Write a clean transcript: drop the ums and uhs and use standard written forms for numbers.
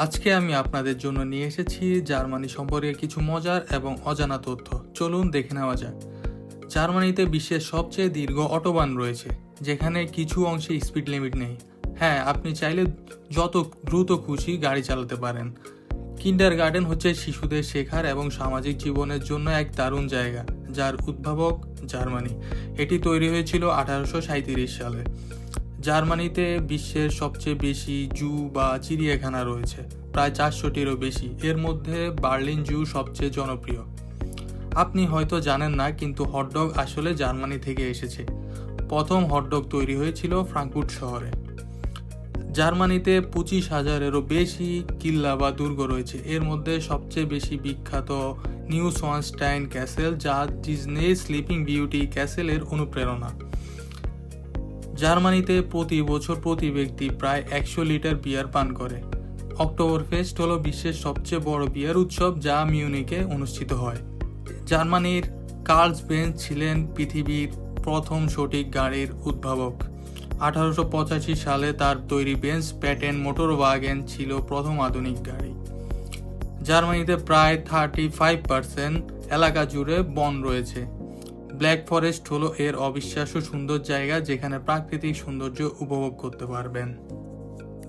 আজকে আমি আপনাদের জন্য নিয়ে এসেছি জার্মানি সম্পর্কে কিছু মজার এবং অজানা তথ্য। চলুন দেখে নেওয়া যাক। জার্মানিতে বিশ্বের সবচেয়ে দীর্ঘ অটোবান রয়েছে, যেখানে কিছু অংশে স্পিড লিমিট নেই। হ্যাঁ, আপনি চাইলে যত দ্রুত খুশি গাড়ি চালাতে পারেন। কিন্ডারগার্টেন হচ্ছে শিশুদের শেখার এবং সামাজিক জীবনের জন্য এক দারুণ জায়গা, যার উদ্ভাবক জার্মানি। এটি তৈরি হয়েছিল 1837 সালে। জার্মানিতে বিশ্বের সবচেয়ে বেশি জু বা চিড়িয়াখানা রয়েছে, প্রায় 400টিরও বেশি। এর মধ্যে বার্লিন জু সবচেয়ে জনপ্রিয়। আপনি হয়তো জানেন না, কিন্তু হটডগ আসলে জার্মানি থেকে এসেছে। প্রথম হটডগ তৈরি হয়েছিল ফ্রাঙ্কফুর্ট শহরে। জার্মানিতে 25,000-এরও বেশি কিল্লা বা দুর্গ রয়েছে। এর মধ্যে সবচেয়ে বেশি বিখ্যাত নিউ সোয়ানস্টাইন ক্যাসেল, যা ডিজনি স্লিপিং বিউটি ক্যাসেলের অনুপ্রেরণা। জার্মানিতে প্রতি বছর প্রতি ব্যক্তি প্রায় 100 লিটার বিয়ার পান করে। অক্টোবরফেস্ট হলো বিশ্বের সবচেয়ে বড় বিয়ার উৎসব, যা মিউনিকে অনুষ্ঠিত হয়। জার্মানির কার্লস বেঞ্জ ছিলেন পৃথিবীর প্রথম সঠিক গাড়ির উদ্ভাবক। 1885 সালে তার তৈরি বেঞ্জ প্যাটেন মোটর ওয়াগন ছিল প্রথম আধুনিক গাড়ি। জার্মানিতে প্রায় 35% এলাকা জুড়ে বন রয়েছে। ব্ল্যাক ফরেস্ট হলো এর অবিশ্বাস্য সুন্দর জায়গা, যেখানে প্রাকৃতিক সৌন্দর্য উপভোগ করতে পারবেন।